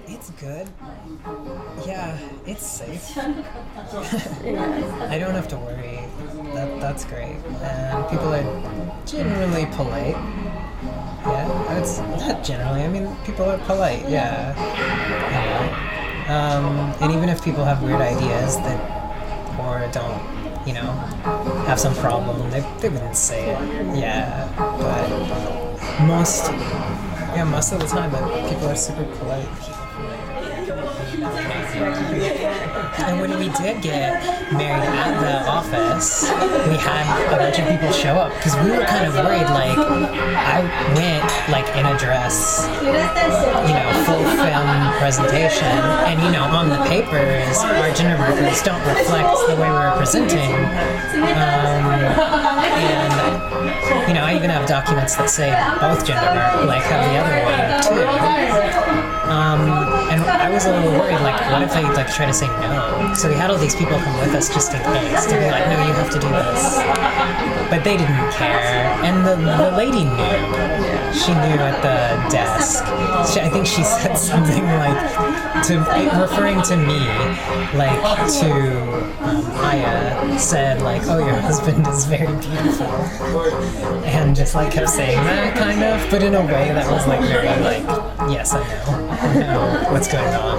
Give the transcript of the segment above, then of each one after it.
It's good. Yeah, it's safe. I don't have to worry. That's great. And people are generally polite. Yeah, it's not generally. I mean, people are polite. Yeah. And even if people have weird ideas that, or don't, have some problem, they wouldn't say it. Yeah, but most of the time, people are super polite. And when we did get married at the office, we had a bunch of people show up because we were kind of worried. Like, I went in a dress, full film presentation, and on the papers, our gender markers don't reflect the way we were presenting. And I even have documents that say both gender mark, have the other one too. And I was a little worried, what if I try to say no? So we had all these people come with us just in case, to be like, no, you have to do this. But they didn't care, and the lady knew. She knew at the desk. I think she said something referring to me, to Aya, said oh, your husband is very beautiful, and just kept saying that kind of, but in a way that was very yes, I know what's going on.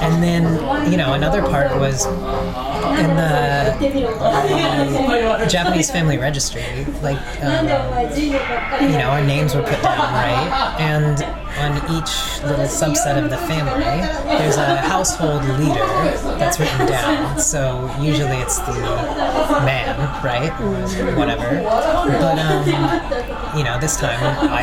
And then another part was in the Japanese family registry, our names were put down, right? And on each little subset of the family, there's a household leader that's written down. So usually it's the man, right? Or whatever. But this time I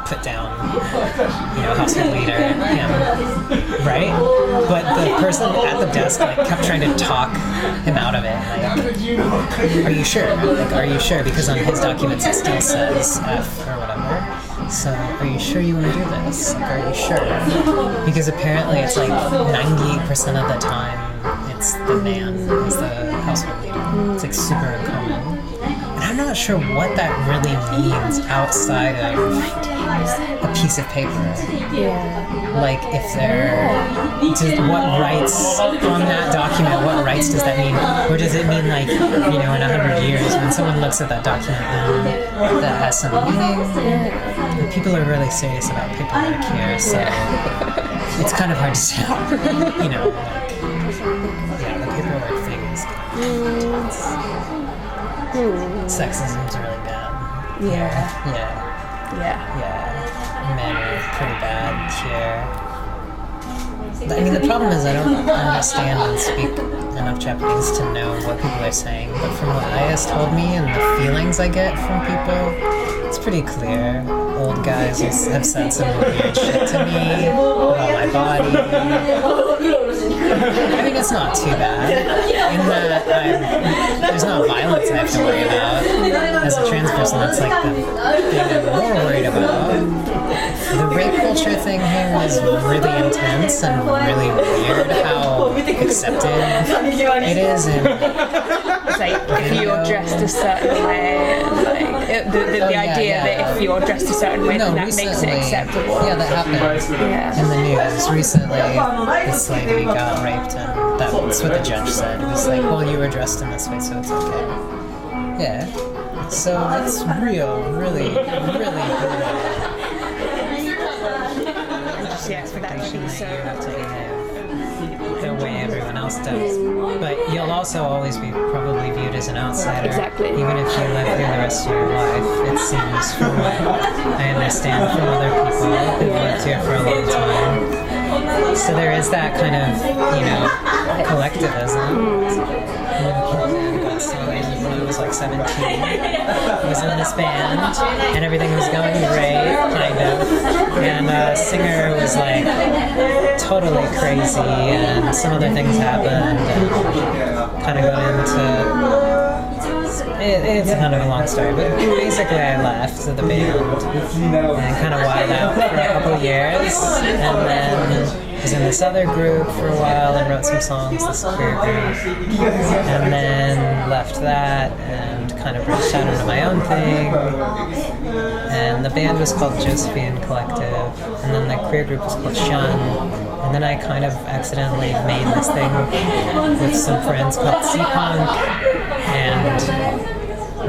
put down, household leader, him, right? But the person at the desk kept trying to talk him out of it. Are you sure? Are you sure? Because on his documents it still says F or whatever. So, are you sure you want to do this? Are you sure? Because apparently it's 98% of the time it's the man who's the household leader. It's super uncommon. And I'm not sure what that really means outside of a piece of paper. Yeah. If what rights on that document, what rights does that mean? Or does it mean in 100 years when someone looks at that document that has some meaning? And people are really serious about paperwork here, so it's kind of hard to tell. The paperwork thing is sexism's really bad. Yeah. Men are pretty bad here. I mean, the problem is I don't understand and speak enough Japanese to know what people are saying, but from what Aya's told me and the feelings I get from people, it's pretty clear. Old guys have said some weird shit to me about my body. I mean, it's not too bad. In that there's not violence I have to worry about. As a trans person, that's the thing I'm more worried about. The rape culture thing here is really intense and really weird how accepted it is. And it's if you're dressed a certain way, the idea that if you're dressed a certain way, then that makes it acceptable. Yeah, that happened in the news recently. This lady got raped, and that's what the judge said. It was well, you were dressed in this way, so it's okay. Yeah. So it's really, really good. For that to be so. The way everyone else does. But you'll also always be probably viewed as an outsider. Exactly. Even if you live here the rest of your life, it seems from what I understand from other people who've lived here for a long time. So there is that kind of, collectivism. Got started when I was 17. I was in this band, and everything was going great, kind of. And the singer was totally crazy, and some other things happened, and kind of got into. It's kind of a long story, but basically I left the band and kind of wild out for a couple of years, and then was in this other group for a while and wrote some songs, this queer group, and then left that and kind of branched out into my own thing. And the band was called Josephine Collective, and then the queer group was called Shun. And then I kind of accidentally made this thing with some friends called C-Punk, and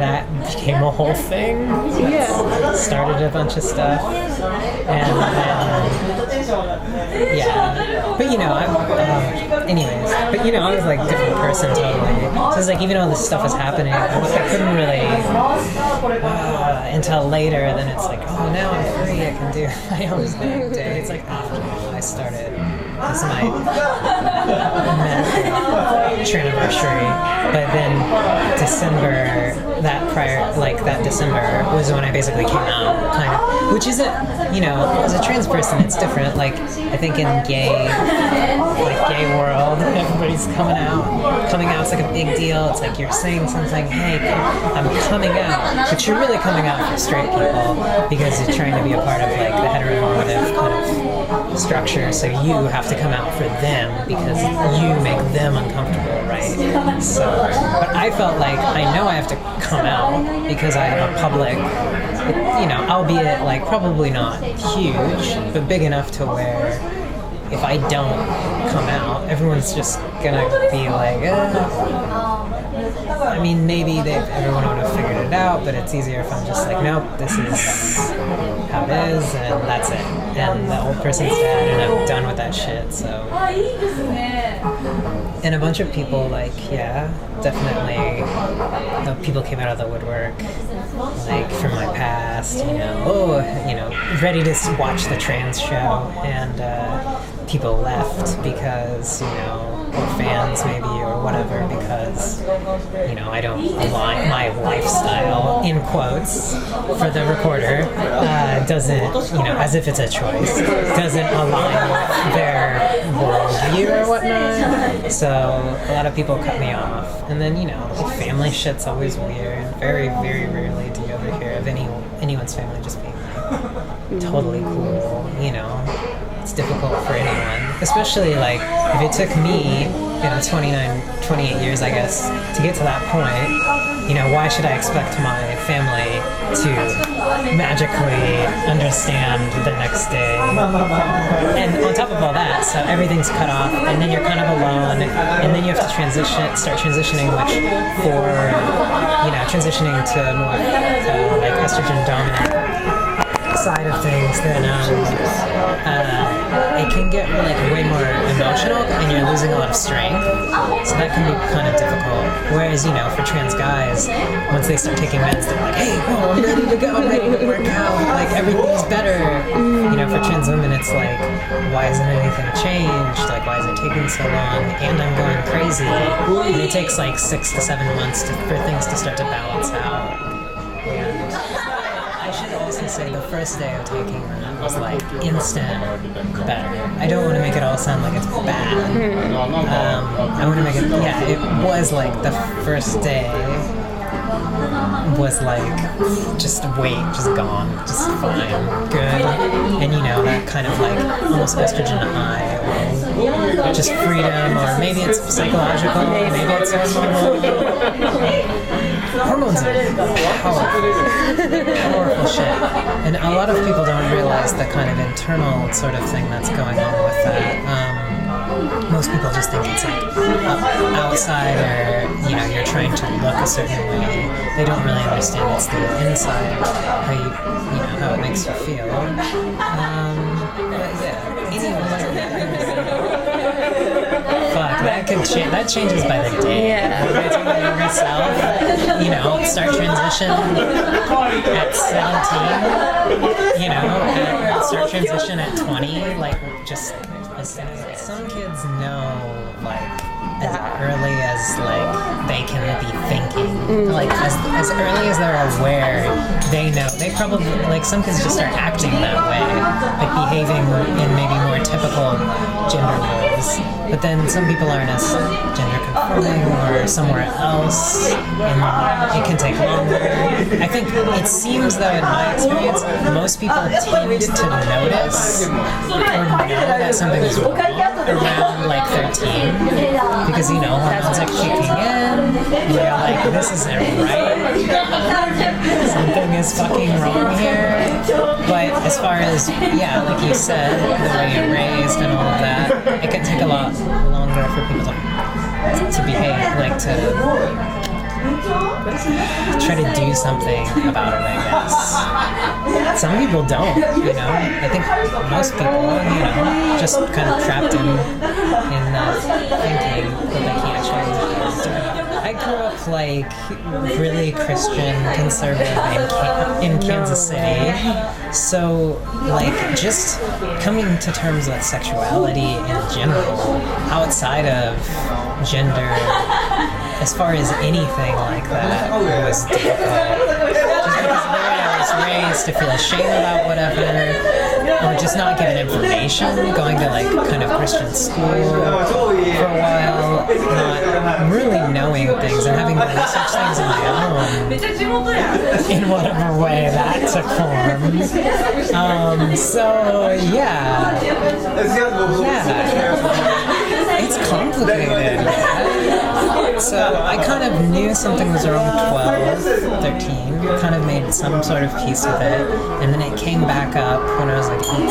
that became a whole thing. Yeah. Started a bunch of stuff, and yeah. But anyways. But I was like a different person totally. So it's like even though this stuff was happening, I couldn't really until later. Then it's like, oh, now I'm free. I can do my own thing. It's like after I started. This is my anniversary, but then December, that December was when I basically came out, kind of, which isn't, as a trans person, it's different. Like, I think in gay world, everybody's coming out. Coming out's like a big deal. It's like you're saying something, hey, I'm coming out, but you're really coming out for straight people because you're trying to be a part of like the heteronormative kind of structure. So you have to come out for them because you make them uncomfortable, right? So, but I felt like I know I have to come out because I have a public, albeit like probably not huge, but big enough to where if I don't come out, everyone's just gonna be like, I mean, maybe everyone would have figured it out, but it's easier if I'm just like, nope, this is how it is, and that's it. And the old person's dead, and I'm done with that shit, so. And a bunch of people, definitely, people came out of the woodwork, from my past, ready to watch the trans show, and people left because, or fans maybe, or whatever, because, I don't align my lifestyle, in quotes, for the recorder, doesn't, as if it's a choice, doesn't align with their worldview or whatnot. So a lot of people cut me off. And then, the family shit's always weird. Very, very rarely do you ever hear of anyone's family just being like totally cool, It's difficult for anyone, especially if it took me, 28 years, I guess, to get to that point. Why should I expect my family to magically understand the next day? And on top of all that, so everything's cut off, and then you're kind of alone, and then you have to start transitioning, which for, transitioning to more estrogen dominant side of things, then it can get way more emotional, and you're losing a lot of strength. So that can be kind of difficult. Whereas, for trans guys, once they start taking meds, they're like, hey, whoa, I'm ready to go, I'm ready to work out, everything's better. For trans women, it's like, why isn't anything changed? Why is it taking so long? And I'm going crazy. And it takes 6 to 7 months for things to start to balance out. And I should also say the first day of taking that was instant better. I don't want to make it all sound like it's bad. I want to make it, it was the first day was just weight, just gone, just fine, good. And that kind of almost estrogen high, or just freedom, or maybe it's psychological, maybe it's hormonal. Hormones are powerful shit. And a lot of people don't realize the kind of internal sort of thing that's going on with that. Most people just think it's outside, or you're trying to look a certain way. They don't really understand it's the inside, how it makes you feel. But fuck, that changes by the day. Yeah. When I take my younger self, start transition at 17, start transition at 20, just some kids know, as early as like they can be thinking. Like as early as they're aware, they know. They probably, like, some kids just start acting that way, like behaving in maybe more typical gender roles. But then some people aren't as gender conforming or somewhere else, and it can take longer. I think it seems, though, in my experience, most people tend to notice or know that something is wrong around like 13, because, you know, hormones are kicking in, and they're like, this isn't right, something is fucking wrong here. But as far as, yeah, like you said, the way you're raised and all of that, it can take a lot longer for people to behave, like to try to do something about it, I guess. Some people don't, you know. I think most people, you know, just kind of trapped in thinking that they can't change. I grew up like really Christian, conservative in Kansas City, so like just coming to terms with sexuality in general, outside of gender, as far as anything like that, was difficult. Just because of the way I was raised to feel ashamed about whatever, or just not given information, going to like kind of Christian school for a while, not really knowing things and having to research things on my own in whatever way that took form. So yeah, it's complicated. So I kind of knew something was wrong 12, 13, kind of made some sort of peace with it, and then it came back up when I was like 18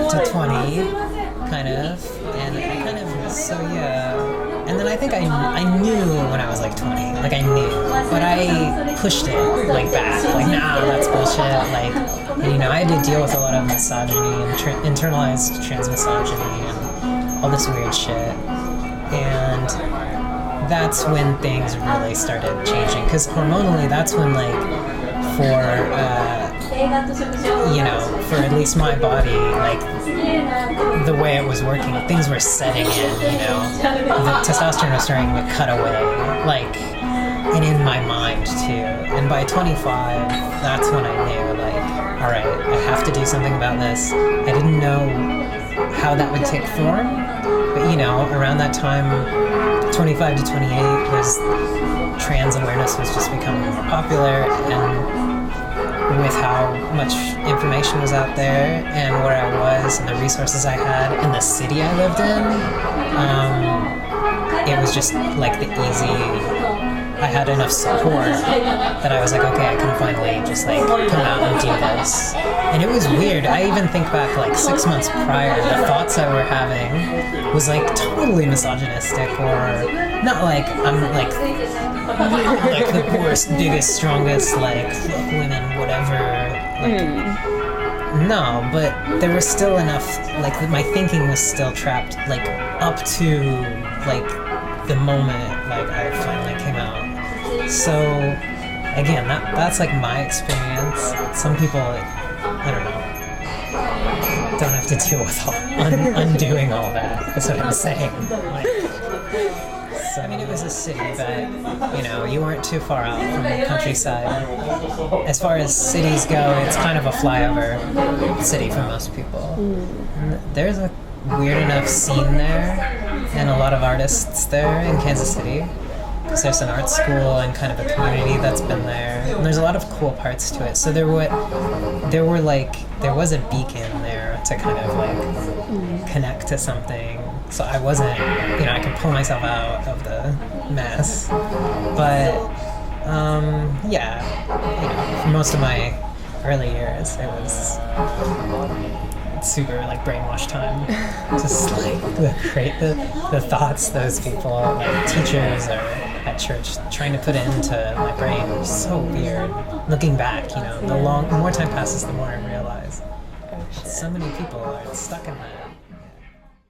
to 20, kind of, and I kind of, so yeah. And then I think I knew when I was like 20, like I knew, but I pushed it like back, like nah, that's bullshit, like, and, you know, I had to deal with a lot of misogyny and internalized transmisogyny and all this weird shit. And that's when things really started changing, because hormonally, that's when, like, you know, for at least my body, like, the way it was working, things were setting in, you know, the testosterone was starting to cut away, like, and in my mind, too. And by 25, that's when I knew, like, all right, I have to do something about this. I didn't know how that would take form. But, you know, around that time, 25 to 28, trans awareness was just becoming more popular, and with how much information was out there, and where I was, and the resources I had, and the city I lived in, it was just like the easy. I had enough support that I was like, okay, I can finally just like come out and do this. And it was weird. I even think back like 6 months prior, the thoughts I were having was like totally misogynistic, or not like I'm like the worst, biggest, strongest, like fuck women, whatever. Like, no, but there was still enough, like my thinking was still trapped, like up to like the moment like I finally came out. So again, that's like my experience. Some people, I don't know, don't have to deal with undoing all that. That's what I'm saying. Like, so, I mean, it was a city, but, you know, you weren't too far out from the countryside. As far as cities go, it's kind of a flyover city for most people. There's a weird enough scene there, and a lot of artists there in Kansas City. Because there's an art school and kind of a community that's been there, and there's a lot of cool parts to it. So there was a beacon there to kind of like connect to something. So I wasn't, you know, I could pull myself out of the mess. But yeah, you know, for most of my early years, it was super like brainwash time. Just like the thoughts those people, like teachers or at church, trying to put into my brain was so weird. Looking back, you know, the more time passes, the more I realize so many people are stuck in that.